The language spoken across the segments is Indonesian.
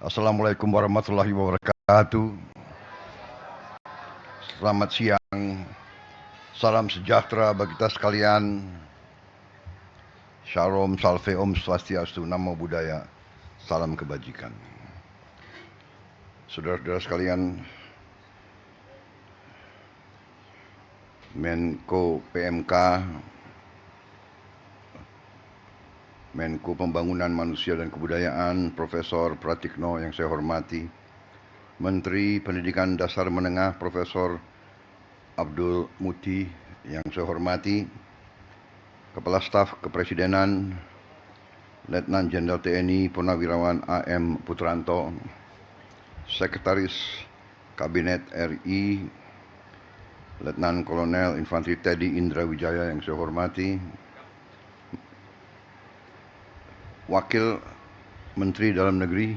Assalamualaikum warahmatullahi wabarakatuh. Selamat siang. Salam sejahtera bagi kita sekalian. Shalom, salve, om swastiastu, namo buddhaya, salam kebajikan. Saudara-saudara sekalian, Menko PMK, Menko Pembangunan Manusia dan Kebudayaan, Profesor Pratikno yang saya hormati, Menteri Pendidikan Dasar Menengah, Profesor Abdul Muti yang saya hormati, Kepala Staf Kepresidenan, Letnan Jenderal TNI Purnawirawan AM Putranto, Sekretaris Kabinet RI, Letnan Kolonel Infanteri Teddy Indra Wijaya yang saya hormati, Wakil Menteri Dalam Negeri,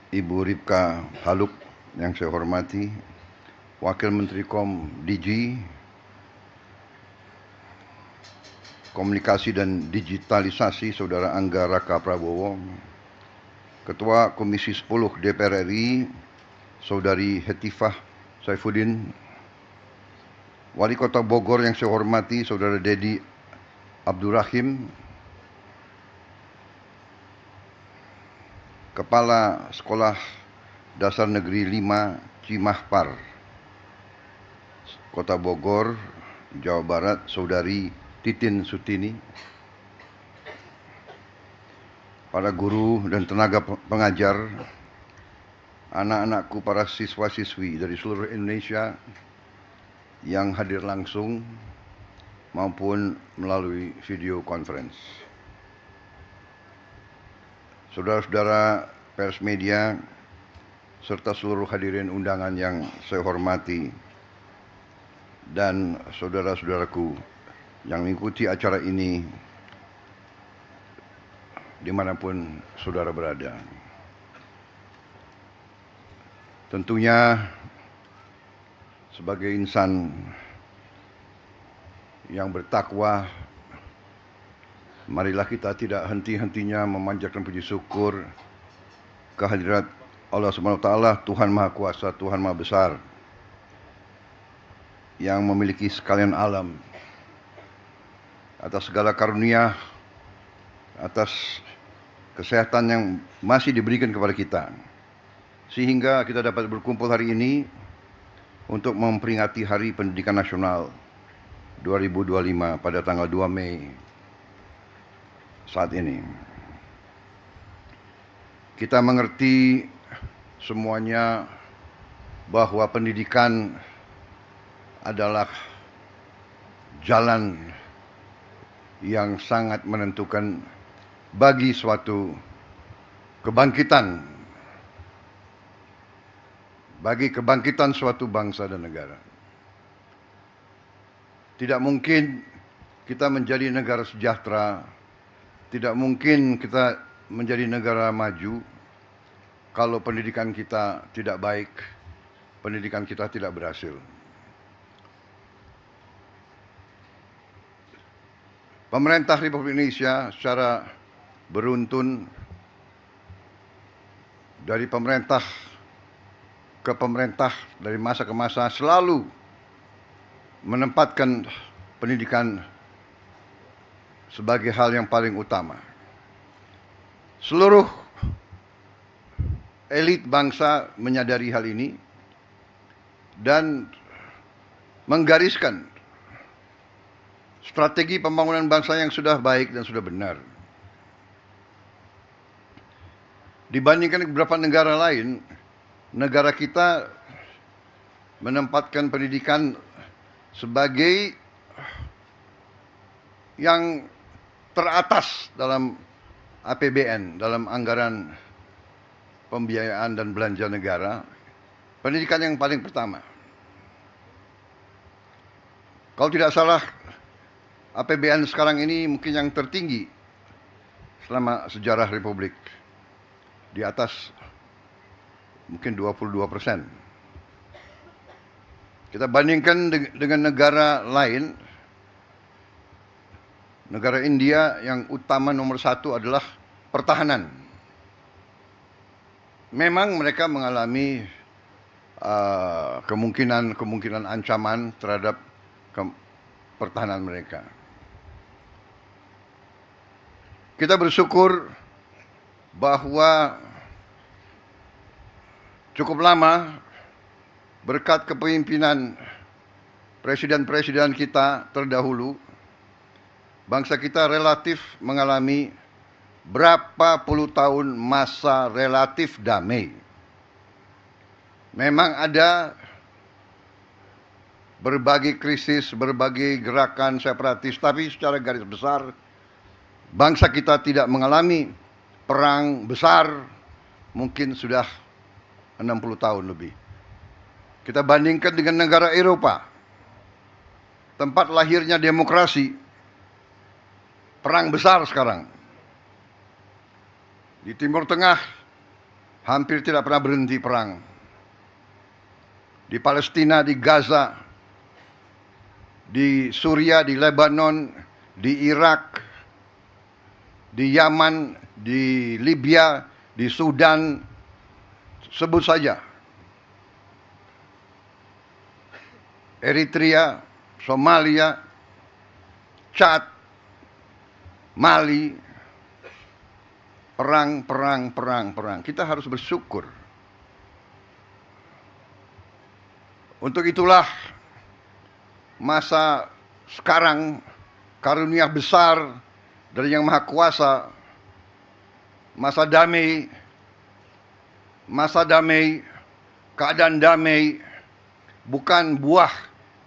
Ibu Ripka Haluk yang saya hormati, Wakil Menteri DG, Komunikasi dan Digitalisasi Saudara Angga Raka Prabowo, Ketua Komisi 10 DPR RI Saudari Hetifah Saifuddin, Wali Kota Bogor yang saya hormati Saudara Dedi Abdurrahim, Kepala Sekolah Dasar Negeri 5 Cimahpar, Kota Bogor, Jawa Barat, Saudari Titin Sutini, para guru dan tenaga pengajar, anak-anakku, para siswa-siswi dari seluruh Indonesia yang hadir langsung maupun melalui video conference. Saudara-saudara pers media, serta seluruh hadirin undangan yang saya hormati, dan saudara-saudaraku yang mengikuti acara ini dimanapun saudara berada. Tentunya sebagai insan yang bertakwa, marilah kita tidak henti-hentinya memanjatkan puji syukur kehadirat Allah SWT, Tuhan Maha Kuasa, Tuhan Maha Besar, yang memiliki sekalian alam, atas segala karunia, atas kesehatan yang masih diberikan kepada kita, sehingga kita dapat berkumpul hari ini untuk memperingati Hari Pendidikan Nasional 2025 pada tanggal 2 Mei saat ini. Kita mengerti semuanya bahwa pendidikan adalah jalan yang sangat menentukan bagi suatu kebangkitan, bagi kebangkitan suatu bangsa dan negara. Tidak mungkin kita menjadi negara sejahtera, tidak mungkin kita menjadi negara maju kalau pendidikan kita tidak baik, pendidikan kita tidak berhasil. Pemerintah Republik Indonesia secara beruntun dari pemerintah ke pemerintah, dari masa ke masa, selalu menempatkan pendidikan sebagai hal yang paling utama. Seluruh elit bangsa menyadari hal ini dan menggariskan strategi pembangunan bangsa yang sudah baik dan sudah benar. Dibandingkan beberapa negara lain, negara kita menempatkan pendidikan sebagai yang teratas dalam APBN, dalam anggaran pembiayaan dan belanja negara. Pendidikan yang paling pertama. Kalau tidak salah, APBN sekarang ini mungkin yang tertinggi selama sejarah Republik, di atas mungkin 22%. Kita bandingkan dengan negara lain. Negara India yang utama nomor 1 adalah pertahanan. memang mereka mengalami kemungkinan ancaman terhadap pertahanan mereka. Kita bersyukur bahwa cukup lama berkat kepemimpinan presiden-presiden kita terdahulu, bangsa kita relatif mengalami berapa puluh tahun masa relatif damai. Memang ada berbagai krisis, berbagai gerakan separatis, tapi secara garis besar bangsa kita tidak mengalami perang besar mungkin sudah 60 tahun lebih. Kita bandingkan dengan negara Eropa, tempat lahirnya demokrasi, perang besar sekarang. Di Timur Tengah hampir tidak pernah berhenti perang. Di Palestina, di Gaza, di Suria, di Lebanon, di Irak, di Yaman, di Libya, di Sudan, sebut saja. Eritrea, Somalia, Chad, Mali, perang. Kita harus bersyukur. Untuk itulah masa sekarang karunia besar dari Yang Maha Kuasa, masa damai, keadaan damai bukan buah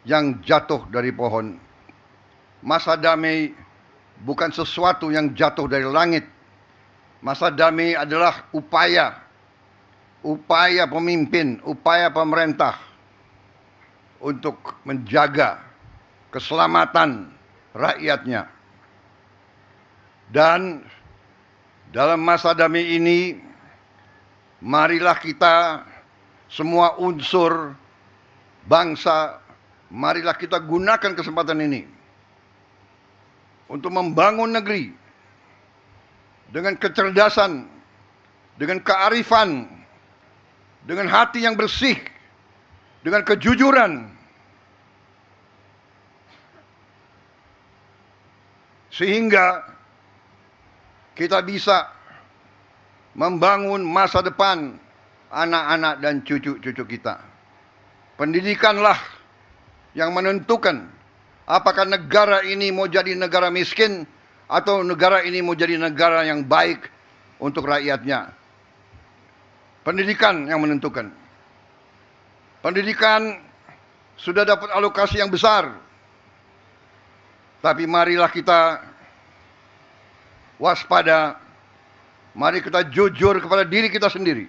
yang jatuh dari pohon. Masa damai bukan sesuatu yang jatuh dari langit. Masa damai adalah upaya pemimpin, upaya pemerintah untuk menjaga keselamatan rakyatnya. Dan dalam masa damai ini, marilah kita semua unsur bangsa, marilah kita gunakan kesempatan ini untuk membangun negeri dengan kecerdasan, dengan kearifan, dengan hati yang bersih, dengan kejujuran, sehingga kita bisa membangun masa depan anak-anak dan cucu-cucu kita. Pendidikanlah yang menentukan apakah negara ini mau jadi negara miskin atau negara ini mau jadi negara yang baik untuk rakyatnya. Pendidikan yang menentukan. Pendidikan sudah dapat alokasi yang besar. Tapi marilah kita waspada. Mari kita jujur kepada diri kita sendiri.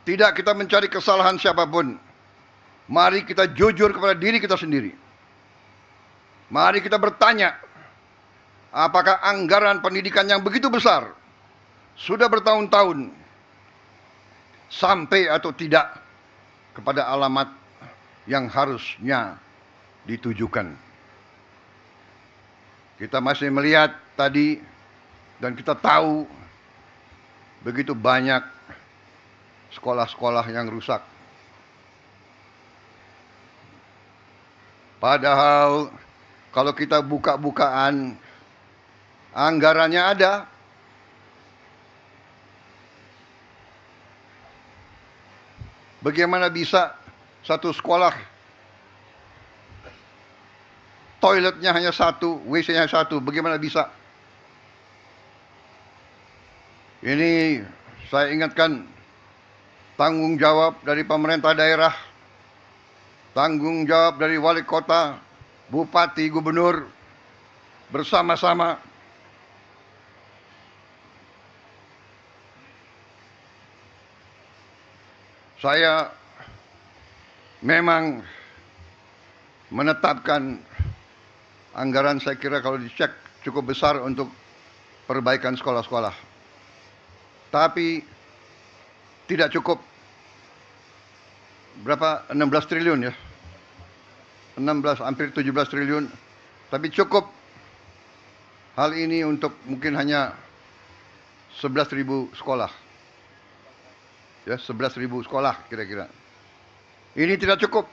Tidak kita mencari kesalahan siapapun. Mari kita jujur kepada diri kita sendiri. Mari kita bertanya, apakah anggaran pendidikan yang begitu besar sudah bertahun-tahun sampai atau tidak kepada alamat yang harusnya ditujukan. Kita masih melihat tadi dan kita tahu begitu banyak sekolah-sekolah yang rusak. Padahal kalau kita buka-bukaan, anggarannya ada. Bagaimana bisa satu sekolah toiletnya hanya satu, WC-nya satu, bagaimana bisa? Ini saya ingatkan tanggung jawab dari pemerintah daerah, tanggung jawab dari wali kota, bupati, gubernur, bersama-sama. Saya memang menetapkan anggaran, saya kira kalau dicek cukup besar untuk perbaikan sekolah-sekolah. Tapi tidak cukup. Berapa? 16 triliun ya. 16, hampir 17 triliun. Tapi cukup hal ini untuk mungkin hanya 11.000 sekolah. Ya, 11.000 sekolah kira-kira. Ini tidak cukup.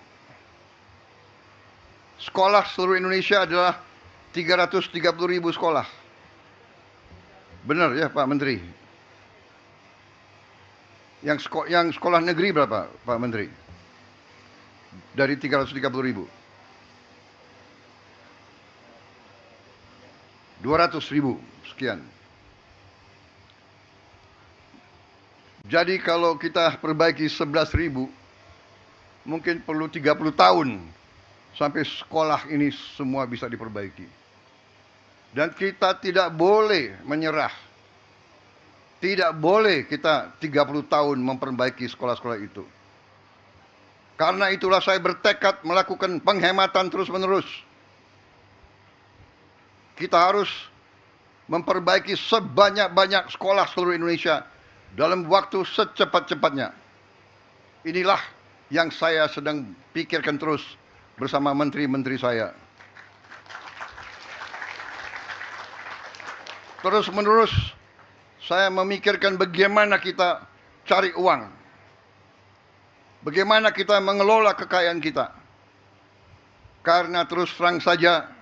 Sekolah seluruh Indonesia adalah 330.000 sekolah. Benar ya Pak Menteri? Yang sekolah negeri berapa Pak Menteri? Dari 330.000. 200.000 sekian. Jadi kalau kita perbaiki 11.000, mungkin perlu 30 tahun sampai sekolah ini semua bisa diperbaiki. Dan kita tidak boleh menyerah. Tidak boleh kita 30 tahun memperbaiki sekolah-sekolah itu. Karena itulah saya bertekad melakukan penghematan terus-menerus. Kita harus memperbaiki sebanyak-banyak sekolah seluruh Indonesia dalam waktu secepat-cepatnya. Inilah yang saya sedang pikirkan terus bersama menteri-menteri saya. Terus-menerus saya memikirkan bagaimana kita cari uang. Bagaimana kita mengelola kekayaan kita. Karena terus terang saja,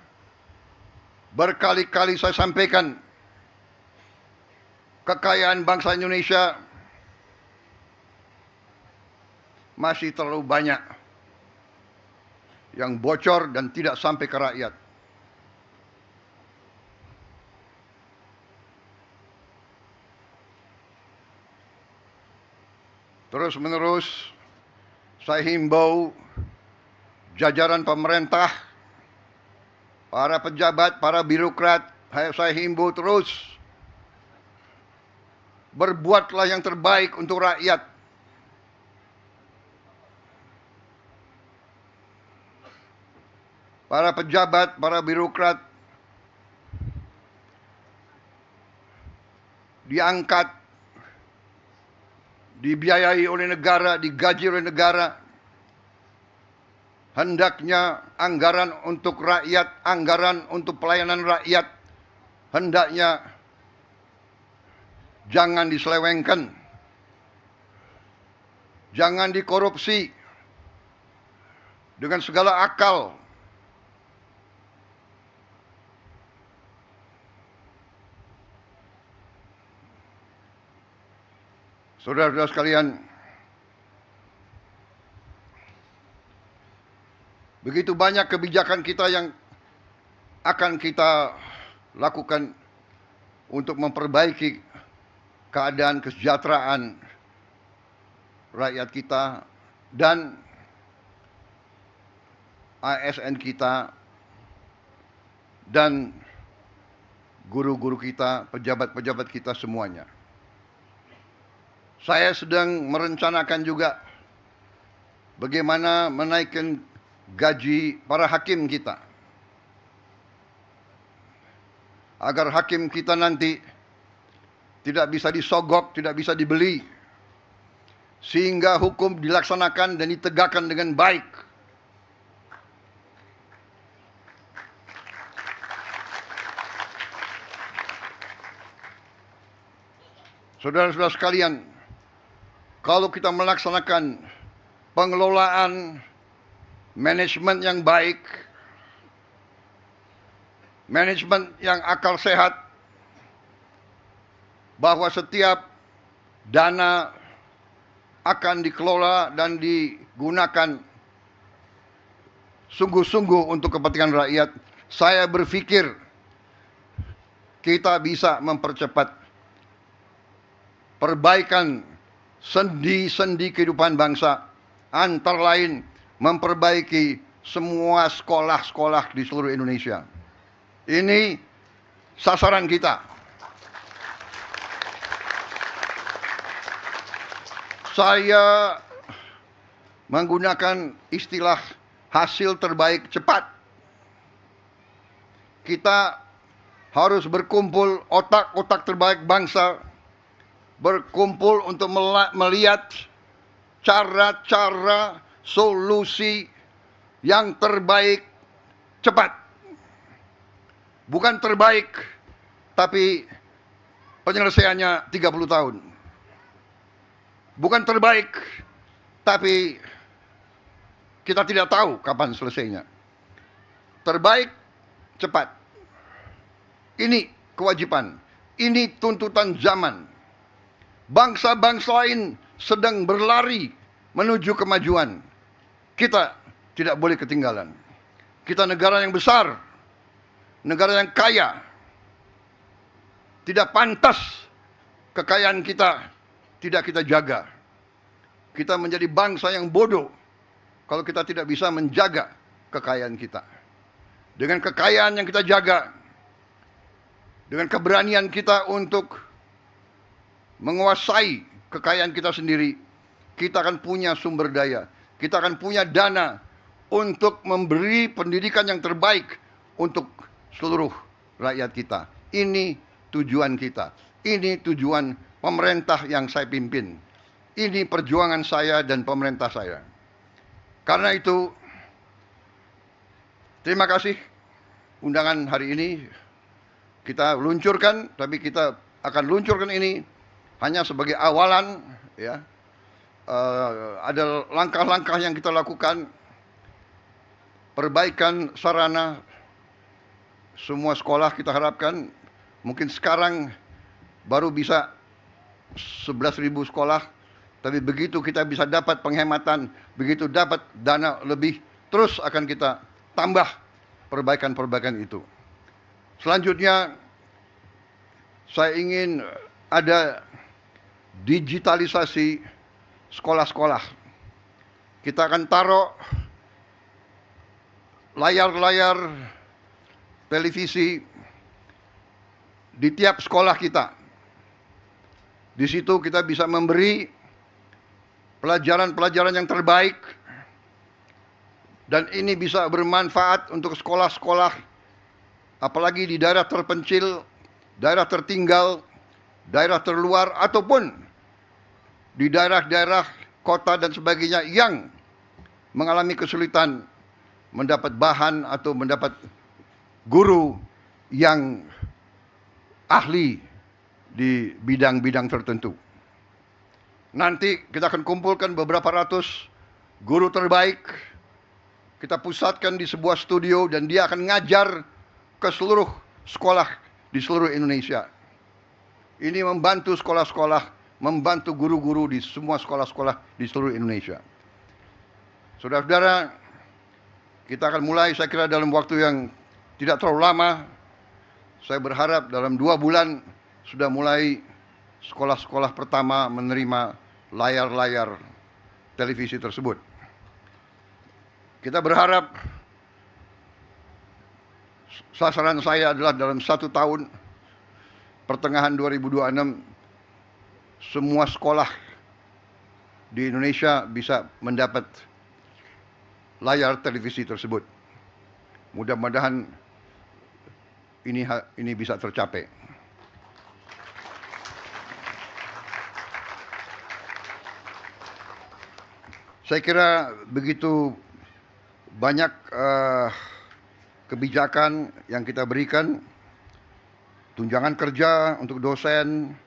berkali-kali saya sampaikan, kekayaan bangsa Indonesia masih terlalu banyak yang bocor dan tidak sampai ke rakyat. Terus-menerus saya himbau jajaran pemerintah, para pejabat, para birokrat, saya himbau terus berbuatlah yang terbaik untuk rakyat. Para pejabat, para birokrat diangkat, dibiayai oleh negara, digaji oleh negara. Hendaknya anggaran untuk rakyat, anggaran untuk pelayanan rakyat, hendaknya jangan diselewengkan. Jangan dikorupsi dengan segala akal. Saudara-saudara sekalian, begitu banyak kebijakan kita yang akan kita lakukan untuk memperbaiki keadaan kesejahteraan rakyat kita dan ASN kita dan guru-guru kita, pejabat-pejabat kita semuanya. Saya sedang merencanakan juga bagaimana menaikkan gaji para hakim kita. Agar hakim kita nanti tidak bisa disogok, tidak bisa dibeli. Sehingga hukum dilaksanakan dan ditegakkan dengan baik. Saudara-saudara sekalian, kalau kita melaksanakan pengelolaan manajemen yang baik, manajemen yang akal sehat, bahwa setiap dana akan dikelola dan digunakan sungguh-sungguh untuk kepentingan rakyat, saya berpikir kita bisa mempercepat perbaikan sendi-sendi kehidupan bangsa, antara lain memperbaiki semua sekolah-sekolah di seluruh Indonesia. Ini sasaran kita. Saya menggunakan istilah hasil terbaik cepat. Kita harus berkumpul otak-otak terbaik bangsa, berkumpul untuk melihat cara-cara solusi yang terbaik cepat. Bukan terbaik, tapi penyelesaiannya 30 tahun. bukan terbaik, tapi kita tidak tahu kapan selesainya. Terbaik cepat. Ini kewajiban. Ini tuntutan zaman. Bangsa-bangsa lain sedang berlari menuju kemajuan. Kita tidak boleh ketinggalan. Kita negara yang besar, negara yang kaya. Tidak pantas kekayaan kita tidak kita jaga. Kita menjadi bangsa yang bodoh kalau kita tidak bisa menjaga kekayaan kita. Dengan kekayaan yang kita jaga, dengan keberanian kita untuk menguasai kekayaan kita sendiri, kita akan punya sumber daya, kita akan punya dana untuk memberi pendidikan yang terbaik untuk seluruh rakyat kita. Ini tujuan kita. Ini tujuan pemerintah yang saya pimpin. Ini perjuangan saya dan pemerintah saya. Karena itu, terima kasih undangan hari ini kita luncurkan, tapi kita akan luncurkan ini hanya sebagai awalan, ya. Ada langkah-langkah yang kita lakukan, perbaikan sarana semua sekolah kita harapkan. Mungkin sekarang baru bisa 11.000 sekolah, tapi begitu kita bisa dapat penghematan, begitu dapat dana lebih, terus akan kita tambah perbaikan-perbaikan itu. Selanjutnya, saya ingin ada digitalisasi sekolah-sekolah. Kita akan taruh layar-layar televisi di tiap sekolah kita. Di situ kita bisa memberi pelajaran-pelajaran yang terbaik, dan ini bisa bermanfaat untuk sekolah-sekolah, apalagi di daerah terpencil, daerah tertinggal, daerah terluar, ataupun di daerah-daerah kota dan sebagainya yang mengalami kesulitan mendapat bahan atau mendapat guru yang ahli di bidang-bidang tertentu. Nanti kita akan kumpulkan beberapa ratus guru terbaik, kita pusatkan di sebuah studio, dan dia akan ngajar ke seluruh sekolah di seluruh Indonesia. Ini membantu sekolah-sekolah, membantu guru-guru di semua sekolah-sekolah di seluruh Indonesia. Saudara-saudara, kita akan mulai, saya kira dalam waktu yang tidak terlalu lama. Saya berharap dalam 2 bulan sudah mulai sekolah-sekolah pertama menerima layar-layar televisi tersebut. Kita berharap, sasaran saya adalah dalam 1 tahun, pertengahan 2026, semua sekolah di Indonesia bisa mendapat layar televisi tersebut. Mudah-mudahan ini bisa tercapai. Saya kira begitu banyak kebijakan yang kita berikan. Tunjangan kerja untuk dosen,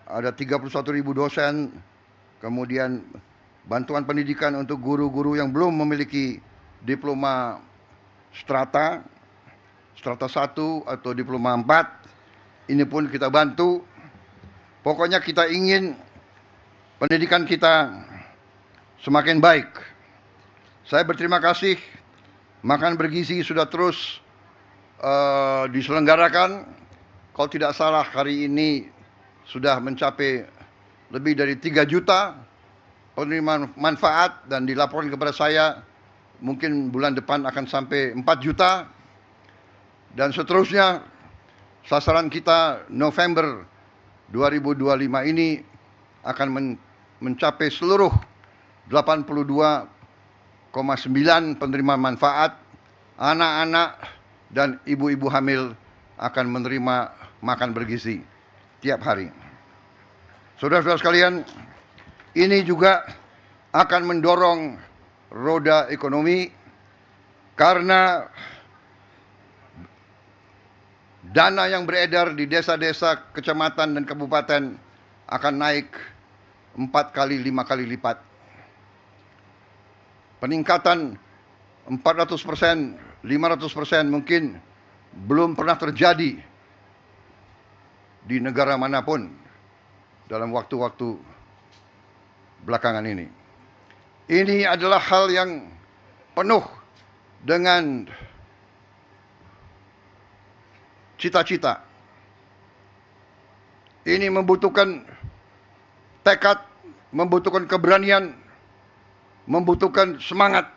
ada 31.000 dosen, kemudian bantuan pendidikan untuk guru-guru yang belum memiliki diploma strata 1 atau diploma 4, ini pun kita bantu. Pokoknya kita ingin pendidikan kita semakin baik. Saya berterima kasih, makan bergizi sudah terus diselenggarakan. Kalau tidak salah hari ini sudah mencapai lebih dari 3 juta penerima manfaat, dan dilaporkan kepada saya mungkin bulan depan akan sampai 4 juta. Dan seterusnya, sasaran kita November 2025 ini akan mencapai seluruh 82,9 penerima manfaat. Anak-anak dan ibu-ibu hamil akan menerima makan bergizi tiap hari. Saudara-saudara sekalian, ini juga akan mendorong roda ekonomi, karena dana yang beredar di desa-desa, kecamatan, dan kabupaten akan naik 4 kali, 5 kali lipat. Peningkatan 400%, 500% mungkin belum pernah terjadi di negara manapun dalam waktu-waktu belakangan ini. Ini adalah hal yang penuh dengan cita-cita. Ini membutuhkan tekad, membutuhkan keberanian, membutuhkan semangat.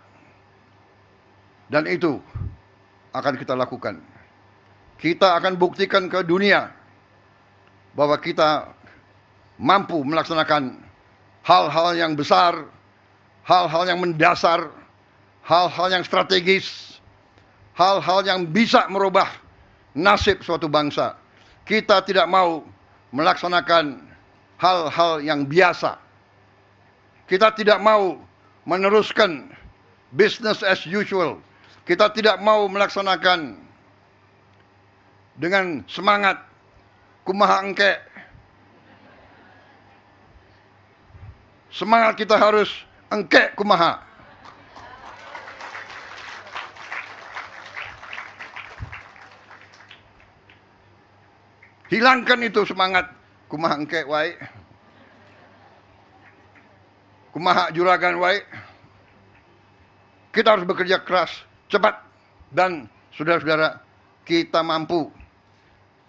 Dan itu akan kita lakukan. Kita akan buktikan ke dunia bahwa kita mampu melaksanakan hal-hal yang besar, hal-hal yang mendasar, hal-hal yang strategis, hal-hal yang bisa merubah nasib suatu bangsa. Kita tidak mau melaksanakan hal-hal yang biasa. Kita tidak mau meneruskan business as usual. Kita tidak mau melaksanakan dengan semangat kumaha engke. Semangat kita harus engke kumaha. Hilangkan itu semangat kumaha engke wae. Kumaha juragan wae. Kita harus bekerja keras, cepat, dan saudara-saudara, kita mampu.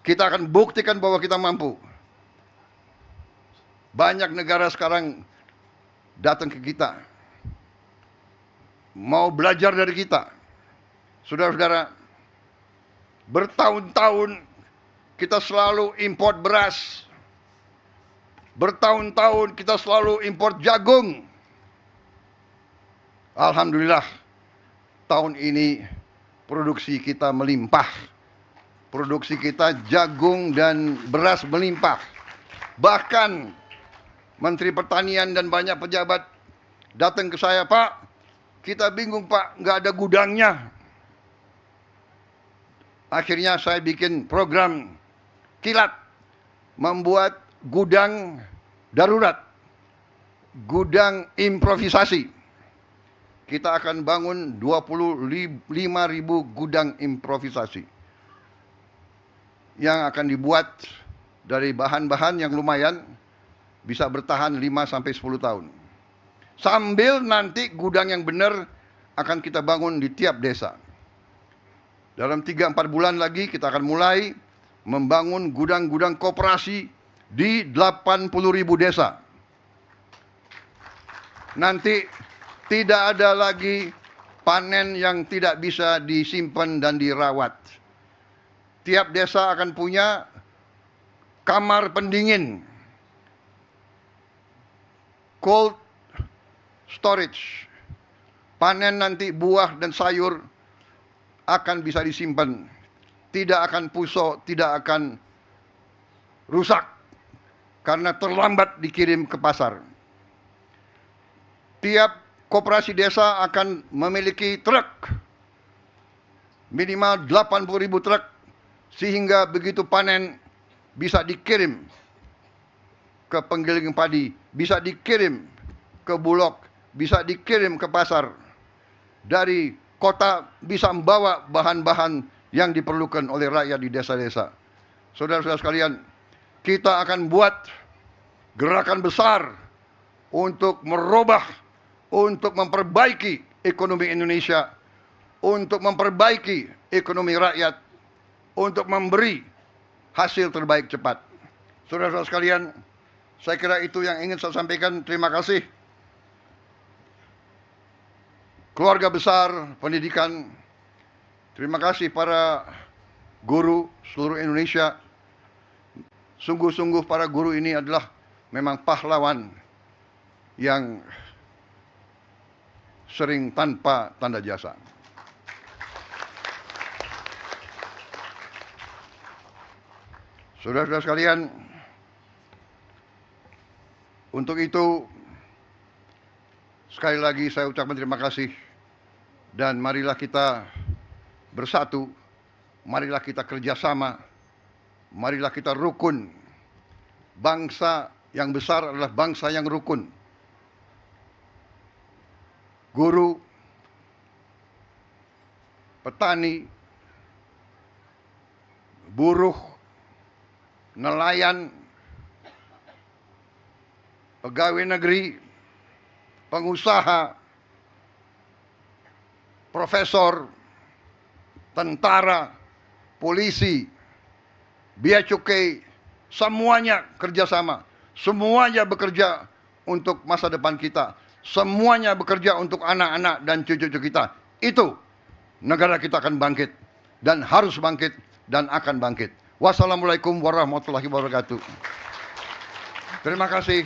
Kita akan buktikan bahwa kita mampu. Banyak negara sekarang datang ke kita, mau belajar dari kita. Saudara-saudara, bertahun-tahun kita selalu import beras. Bertahun-tahun kita selalu import jagung. Alhamdulillah, tahun ini produksi kita melimpah. Produksi kita jagung dan beras melimpah. Bahkan Menteri Pertanian dan banyak pejabat datang ke saya, Pak, kita bingung Pak, nggak ada gudangnya. Akhirnya saya bikin program kilat, membuat gudang darurat, gudang improvisasi. Kita akan bangun 25.000 gudang improvisasi yang akan dibuat dari bahan-bahan yang lumayan, bisa bertahan 5-10 tahun. Sambil nanti gudang yang benar akan kita bangun di tiap desa. Dalam 3-4 bulan lagi kita akan mulai membangun gudang-gudang koperasi di 80.000 desa. Nanti tidak ada lagi panen yang tidak bisa disimpan dan dirawat. Tiap desa akan punya kamar pendingin, cold storage. Panen nanti buah dan sayur akan bisa disimpan. Tidak akan busuk, tidak akan rusak karena terlambat dikirim ke pasar. Tiap koperasi desa akan memiliki truk, minimal 80.000 truk, sehingga begitu panen bisa dikirim ke penggiling padi, bisa dikirim ke Bulog, bisa dikirim ke pasar. Dari kota bisa membawa bahan-bahan yang diperlukan oleh rakyat di desa-desa. Saudara-saudara sekalian, kita akan buat gerakan besar untuk merubah, untuk memperbaiki ekonomi Indonesia, untuk memperbaiki ekonomi rakyat, untuk memberi hasil terbaik cepat. Saudara-saudara sekalian, saya kira itu yang ingin saya sampaikan. Terima kasih. Keluarga besar pendidikan, terima kasih para guru seluruh Indonesia. Sungguh-sungguh para guru ini adalah memang pahlawan yang sering tanpa tanda jasa. Saudara-saudara sekalian, untuk itu sekali lagi saya ucapkan terima kasih, dan marilah kita bersatu, marilah kita kerjasama, marilah kita rukun. Bangsa yang besar adalah bangsa yang rukun. Guru, petani, buruh, nelayan, pegawai negeri, pengusaha, profesor, tentara, polisi, bea cukai, semuanya kerjasama. Semuanya bekerja untuk masa depan kita. Semuanya bekerja untuk anak-anak dan cucu-cucu kita. Itu negara kita akan bangkit. Dan harus bangkit dan akan bangkit. Wassalamualaikum warahmatullahi wabarakatuh. Terima kasih.